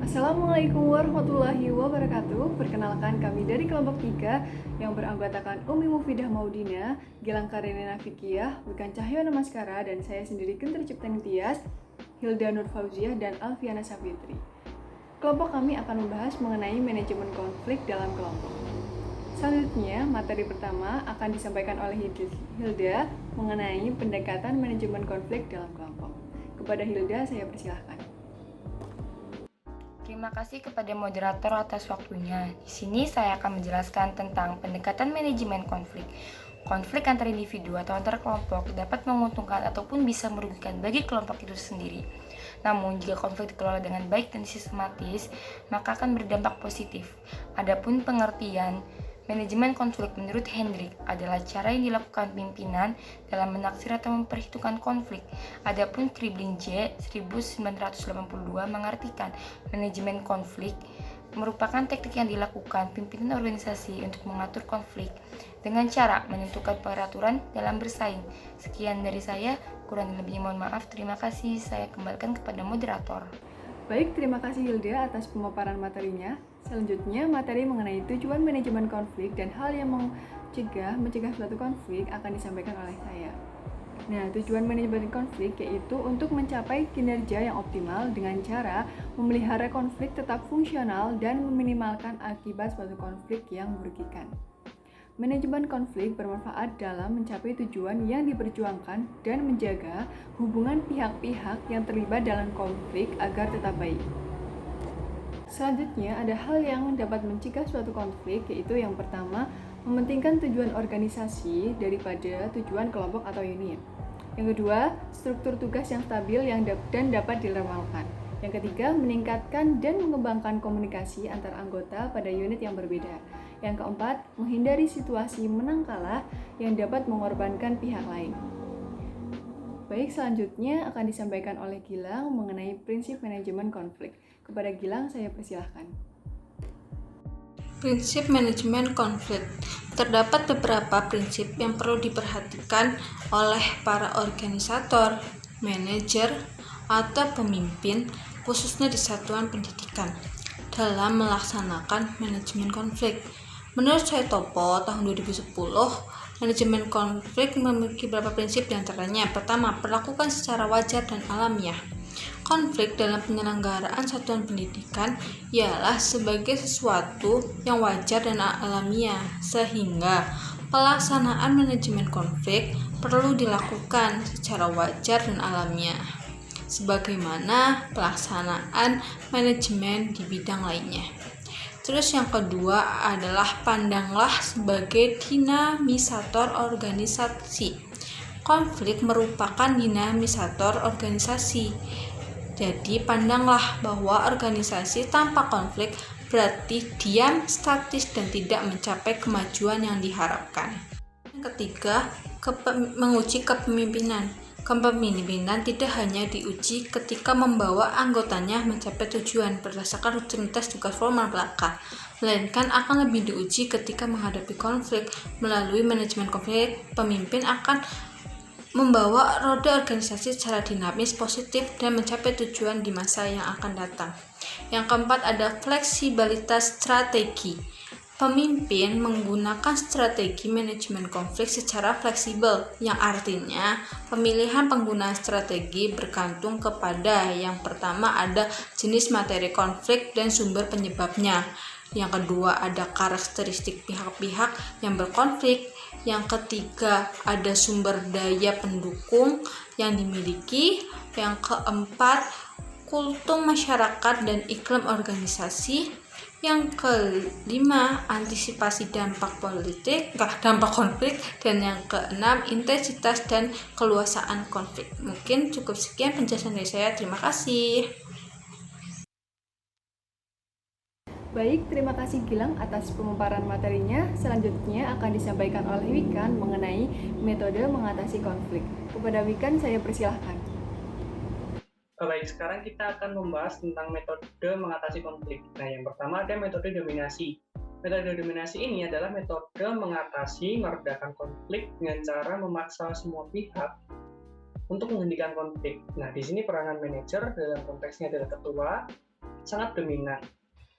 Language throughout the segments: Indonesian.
Assalamualaikum warahmatullahi wabarakatuh. Perkenalkan kami dari kelompok 3 yang beranggotakan Umi Mufidah Maudina, Gilang Karenina Fikiyah, Wikan Cahyo Namaskara, dan saya sendiri Genter Cipta Tias, Hilda Nur Fauziah, dan Alfiana Safitri. Kelompok kami akan membahas mengenai manajemen konflik dalam kelompok. Selanjutnya, materi pertama akan disampaikan oleh Hilda mengenai pendekatan manajemen konflik dalam kelompok. Kepada Hilda, saya persilahkan. Terima kasih kepada moderator atas waktunya. Di sini saya akan menjelaskan tentang pendekatan manajemen konflik. Konflik antar individu atau antar kelompok dapat menguntungkan ataupun bisa merugikan bagi kelompok itu sendiri. Namun, jika konflik dikelola dengan baik dan sistematis, maka akan berdampak positif. Adapun pengertian manajemen konflik menurut Hendrik adalah cara yang dilakukan pimpinan dalam menaksir atau memperhitungkan konflik. Adapun Kribling J. 1982 mengartikan manajemen konflik merupakan teknik yang dilakukan pimpinan organisasi untuk mengatur konflik dengan cara menentukan peraturan dalam bersaing. Sekian dari saya, kurang lebihnya mohon maaf. Terima kasih, saya kembalikan kepada moderator. Baik, terima kasih Hilda atas pemaparan materinya. Selanjutnya, materi mengenai tujuan manajemen konflik dan hal yang mencegah suatu konflik akan disampaikan oleh saya. Nah, tujuan manajemen konflik yaitu untuk mencapai kinerja yang optimal dengan cara memelihara konflik tetap fungsional dan meminimalkan akibat suatu konflik yang merugikan. Manajemen konflik bermanfaat dalam mencapai tujuan yang diperjuangkan dan menjaga hubungan pihak-pihak yang terlibat dalam konflik agar tetap baik. Selanjutnya, ada hal yang dapat mencegah suatu konflik, yaitu yang pertama, mementingkan tujuan organisasi daripada tujuan kelompok atau unit. Yang kedua, struktur tugas yang stabil dan dapat diramalkan. Yang ketiga, meningkatkan dan mengembangkan komunikasi antar anggota pada unit yang berbeda. Yang keempat, menghindari situasi menang kalah yang dapat mengorbankan pihak lain. Baik, selanjutnya akan disampaikan oleh Gilang mengenai prinsip manajemen konflik. Kepada Gilang, saya persilahkan. Prinsip manajemen konflik. Terdapat beberapa prinsip yang perlu diperhatikan oleh para organisator, manajer, atau pemimpin, khususnya di satuan pendidikan, dalam melaksanakan manajemen konflik. Menurut Suetopo tahun 2010, manajemen konflik memiliki beberapa prinsip diantaranya. Pertama, perlakukan secara wajar dan alamiah. Konflik dalam penyelenggaraan satuan pendidikan ialah sebagai sesuatu yang wajar dan alamiah, sehingga pelaksanaan manajemen konflik perlu dilakukan secara wajar dan alamiah, sebagaimana pelaksanaan manajemen di bidang lainnya. Terus yang kedua adalah pandanglah sebagai dinamisator organisasi. Konflik merupakan dinamisator organisasi. Jadi pandanglah bahwa organisasi tanpa konflik berarti diam, statis, dan tidak mencapai kemajuan yang diharapkan. Yang ketiga, menguji kepemimpinan. Kepemimpinan tidak hanya diuji ketika membawa anggotanya mencapai tujuan berdasarkan rutinitas tugas formal belaka, melainkan akan lebih diuji ketika menghadapi konflik. Melalui manajemen konflik, pemimpin akan membawa roda organisasi secara dinamis, positif, dan mencapai tujuan di masa yang akan datang. Yang keempat ada fleksibilitas strategi. Pemimpin menggunakan strategi manajemen konflik secara fleksibel, yang artinya pemilihan penggunaan strategi bergantung kepada yang pertama ada jenis materi konflik dan sumber penyebabnya. Yang kedua ada karakteristik pihak-pihak yang berkonflik. Yang ketiga ada sumber daya pendukung yang dimiliki. Yang keempat kultur masyarakat dan iklim organisasi. Yang kelima antisipasi dampak konflik, dan yang keenam intensitas dan keluasaan konflik. Mungkin cukup sekian penjelasan dari saya. Terima kasih. Baik, terima kasih Gilang atas pemaparan materinya. Selanjutnya akan disampaikan oleh Wikan mengenai metode mengatasi konflik. Kepada Wikan, saya persilahkan. Baik, sekarang kita akan membahas tentang metode mengatasi konflik. Nah, yang pertama ada metode dominasi. Metode dominasi ini adalah metode mengatasi, meredakan konflik dengan cara memaksa semua pihak untuk menghentikan konflik. Nah, di sini peranan manajer dalam konteksnya adalah ketua, sangat dominan.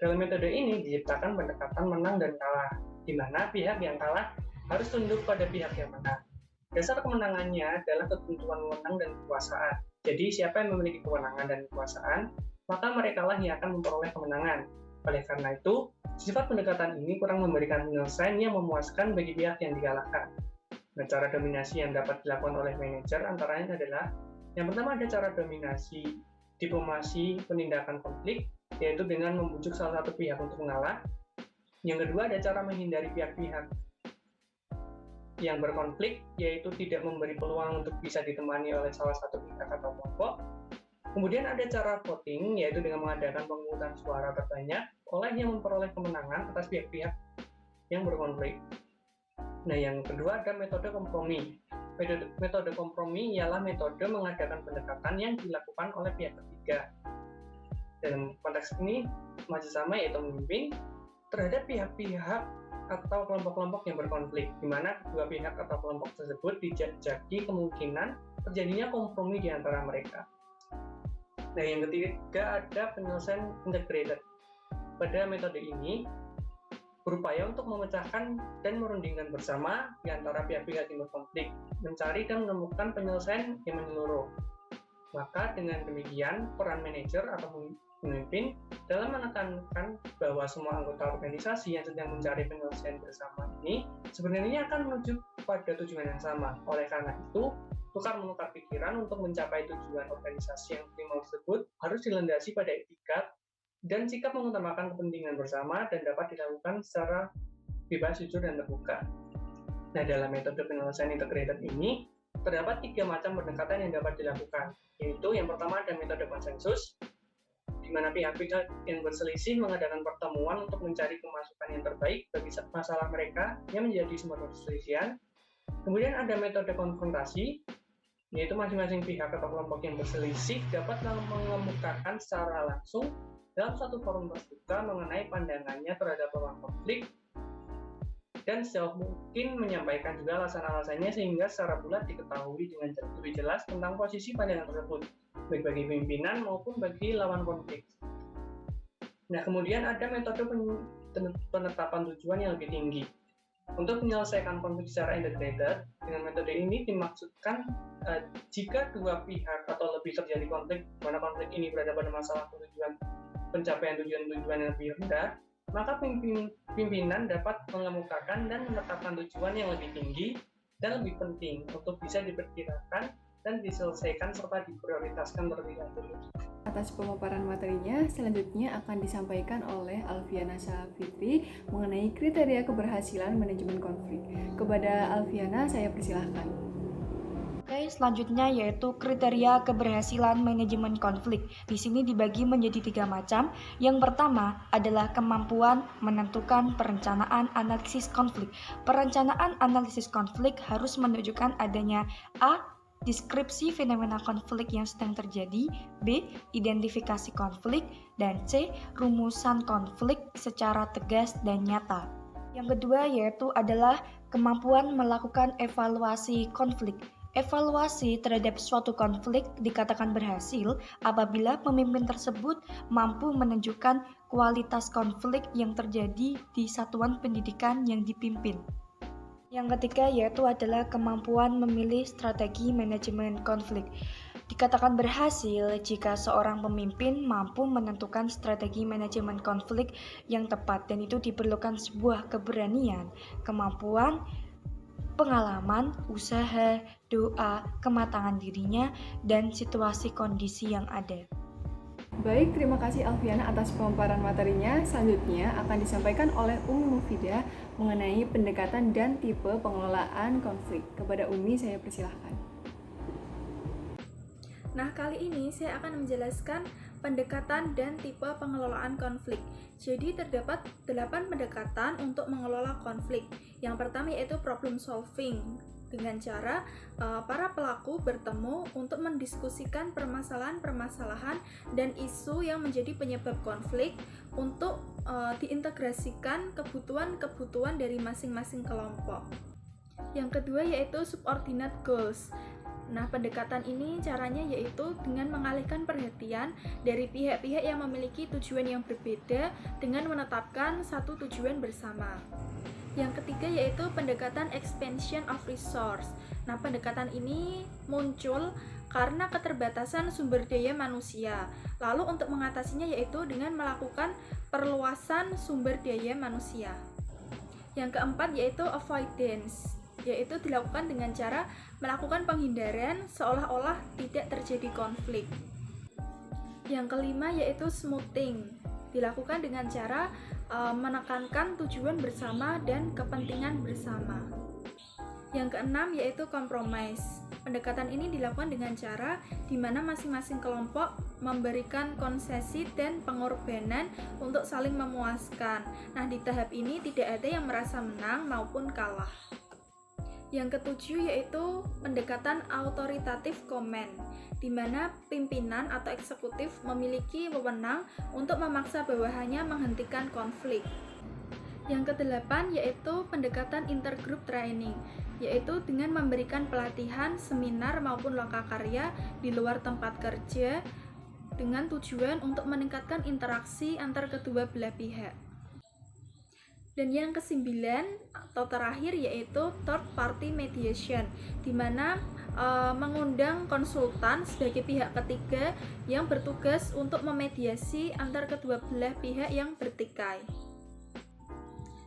Dalam metode ini diciptakan pendekatan menang dan kalah, di mana pihak yang kalah harus tunduk pada pihak yang menang. Dasar kemenangannya adalah ketentuan wewenang dan kekuasaan. Jadi siapa yang memiliki kewenangan dan kekuasaan, maka merekalah yang akan memperoleh kemenangan. Oleh karena itu, sifat pendekatan ini kurang memberikan penyelesaian yang memuaskan bagi pihak yang dikalahkan. Nah, cara dominasi yang dapat dilakukan oleh manajer antaranya adalah yang pertama ada cara dominasi diplomasi penindakan konflik, yaitu dengan membujuk salah satu pihak untuk mengalah. Yang kedua ada cara menghindari pihak-pihak yang berkonflik, yaitu tidak memberi peluang untuk bisa ditemani oleh salah satu pihak atau kelompok. Kemudian ada cara voting, yaitu dengan mengadakan pemungutan suara terbanyak oleh yang memperoleh kemenangan atas pihak-pihak yang berkonflik. Nah, yang kedua ada metode kompromi. Metode kompromi ialah metode mengadakan pendekatan yang dilakukan oleh pihak ketiga. Dalam konteks ini masih sama, yaitu memimpin terhadap pihak-pihak atau kelompok-kelompok yang berkonflik, di mana kedua pihak atau kelompok tersebut dijajaki kemungkinan terjadinya kompromi di antara mereka. Nah, yang ketiga ada penyelesaian integrated. Pada metode ini berupaya untuk memecahkan dan merundingkan bersama di antara pihak-pihak yang berkonflik, mencari dan menemukan penyelesaian yang menyeluruh. Maka dengan demikian, peran manajer atau pemimpin dalam menekankan bahwa semua anggota organisasi yang sedang mencari penyelesaian bersama ini sebenarnya akan menuju pada tujuan yang sama. Oleh karena itu, tukar-menukar pikiran untuk mencapai tujuan organisasi yang optimal tersebut harus dilandasi pada etika dan sikap mengutamakan kepentingan bersama dan dapat dilakukan secara bebas, jujur, dan terbuka. Nah, dalam metode penyelesaian integrated ini, terdapat 3 macam pendekatan yang dapat dilakukan, yaitu yang pertama ada metode konsensus, di mana pihak-pihak yang berselisih mengadakan pertemuan untuk mencari pemasukan yang terbaik bagi masalah mereka yang menjadi sumber perselisihan. Kemudian ada metode konfrontasi, yaitu masing-masing pihak atau kelompok yang berselisih dapat mengemukakan secara langsung dalam satu forum terbuka mengenai pandangannya terhadap lawan konflik dan sejauh mungkin menyampaikan juga alasan-alasannya sehingga secara bulat diketahui dengan lebih jelas tentang posisi pandangan tersebut, baik bagi pimpinan maupun bagi lawan konflik. Nah, kemudian ada metode penetapan tujuan yang lebih tinggi. Untuk menyelesaikan konflik secara integrated, dengan metode ini dimaksudkan jika dua pihak atau lebih terjadi konflik, mana konflik ini berada pada masalah pencapaian tujuan-tujuan yang lebih rendah, maka pimpinan dapat mengemukakan dan menetapkan tujuan yang lebih tinggi dan lebih penting untuk bisa diperkirakan dan diselesaikan serta diprioritaskan terlebih dahulu. Atas pemaparan materinya, selanjutnya akan disampaikan oleh Alfiana Safitri mengenai kriteria keberhasilan manajemen konflik. Kepada Alfiana, saya persilahkan. Oke, selanjutnya yaitu kriteria keberhasilan manajemen konflik. Di sini dibagi menjadi 3 macam. Yang pertama adalah kemampuan menentukan perencanaan analisis konflik. Perencanaan analisis konflik harus menunjukkan adanya A. Deskripsi fenomena konflik yang sedang terjadi, B. Identifikasi konflik, dan C. Rumusan konflik secara tegas dan nyata. Yang kedua yaitu adalah kemampuan melakukan evaluasi konflik. Evaluasi terhadap suatu konflik dikatakan berhasil apabila pemimpin tersebut mampu menunjukkan kualitas konflik yang terjadi di satuan pendidikan yang dipimpin. Yang ketiga yaitu adalah kemampuan memilih strategi manajemen konflik. Dikatakan berhasil jika seorang pemimpin mampu menentukan strategi manajemen konflik yang tepat, dan itu diperlukan sebuah keberanian, kemampuan, pengalaman, usaha, doa, kematangan dirinya, dan situasi kondisi yang ada. Baik, terima kasih Alfiana atas pemaparan materinya. Selanjutnya akan disampaikan oleh Umi Mufidah mengenai pendekatan dan tipe pengelolaan konflik. Kepada Umi, saya persilahkan. Nah, kali ini saya akan menjelaskan pendekatan dan tipe pengelolaan konflik. Jadi terdapat 8 pendekatan untuk mengelola konflik. Yang pertama yaitu problem solving, dengan cara para pelaku bertemu untuk mendiskusikan permasalahan-permasalahan dan isu yang menjadi penyebab konflik untuk diintegrasikan kebutuhan-kebutuhan dari masing-masing kelompok. Yang kedua yaitu subordinate goals. Nah, pendekatan ini caranya yaitu dengan mengalihkan perhatian dari pihak-pihak yang memiliki tujuan yang berbeda dengan menetapkan satu tujuan bersama. Yang ketiga yaitu pendekatan expansion of resource. Nah, pendekatan ini muncul karena keterbatasan sumber daya manusia. Lalu untuk mengatasinya yaitu dengan melakukan perluasan sumber daya manusia. Yang keempat yaitu avoidance, yaitu dilakukan dengan cara melakukan penghindaran seolah-olah tidak terjadi konflik. Yang kelima yaitu smoothing, dilakukan dengan cara menekankan tujuan bersama dan kepentingan bersama. Yang keenam yaitu compromise. Pendekatan ini dilakukan dengan cara di mana masing-masing kelompok memberikan konsesi dan pengorbanan untuk saling memuaskan. Nah, di tahap ini tidak ada yang merasa menang maupun kalah. Yang ketujuh yaitu pendekatan authoritative command, di mana pimpinan atau eksekutif memiliki wewenang untuk memaksa bawahannya menghentikan konflik. Yang kedelapan yaitu pendekatan intergroup training, yaitu dengan memberikan pelatihan, seminar maupun lokakarya di luar tempat kerja dengan tujuan untuk meningkatkan interaksi antar kedua belah pihak. Dan yang kesembilan atau terakhir yaitu third party mediation, di mana mengundang konsultan sebagai pihak ketiga yang bertugas untuk memediasi antar kedua belah pihak yang bertikai.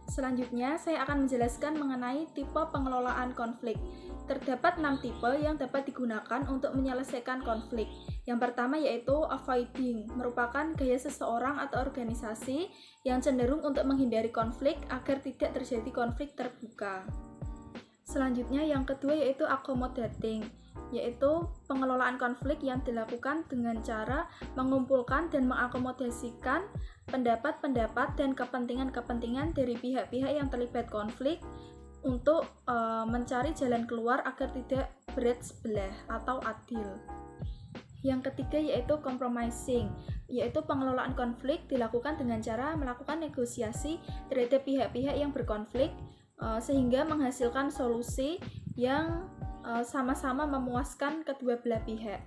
Selanjutnya, saya akan menjelaskan mengenai tipe pengelolaan konflik. Terdapat 6 tipe yang dapat digunakan untuk menyelesaikan konflik. Yang pertama yaitu avoiding, merupakan gaya seseorang atau organisasi yang cenderung untuk menghindari konflik agar tidak terjadi konflik terbuka. Selanjutnya, yang kedua yaitu accommodating, yaitu pengelolaan konflik yang dilakukan dengan cara mengumpulkan dan mengakomodasikan pendapat-pendapat dan kepentingan-kepentingan dari pihak-pihak yang terlibat konflik untuk mencari jalan keluar agar tidak berat sebelah atau adil. Yang ketiga yaitu compromising, yaitu pengelolaan konflik dilakukan dengan cara melakukan negosiasi terhadap pihak-pihak yang berkonflik sehingga menghasilkan solusi yang sama-sama memuaskan kedua belah pihak.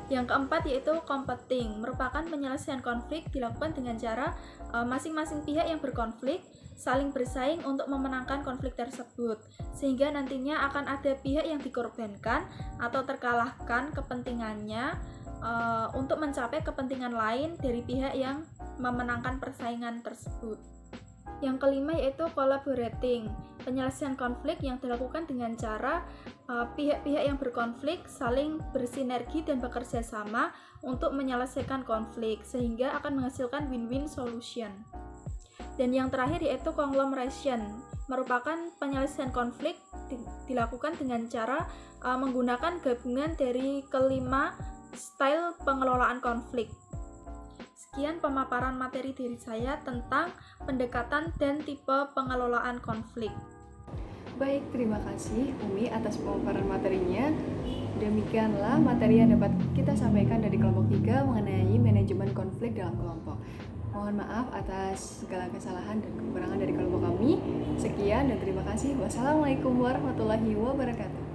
Yang keempat yaitu competing, merupakan penyelesaian konflik dilakukan dengan cara masing-masing pihak yang berkonflik saling bersaing untuk memenangkan konflik tersebut, sehingga nantinya akan ada pihak yang dikorbankan atau terkalahkan kepentingannya untuk mencapai kepentingan lain dari pihak yang memenangkan persaingan tersebut. Yang kelima yaitu collaborating, penyelesaian konflik yang dilakukan dengan cara pihak-pihak yang berkonflik saling bersinergi dan bekerja sama untuk menyelesaikan konflik sehingga akan menghasilkan win-win solution. Dan yang terakhir yaitu conglomeration, merupakan penyelesaian konflik dilakukan dengan cara menggunakan gabungan dari kelima style pengelolaan konflik. Sekian pemaparan materi dari saya tentang pendekatan dan tipe pengelolaan konflik. Baik, terima kasih Umi atas pemaparan materinya. Demikianlah materi yang dapat kita sampaikan dari kelompok 3 mengenai manajemen konflik dalam kelompok. Mohon maaf atas segala kesalahan dan kekurangan dari kelompok kami. Sekian dan terima kasih. Wassalamualaikum warahmatullahi wabarakatuh.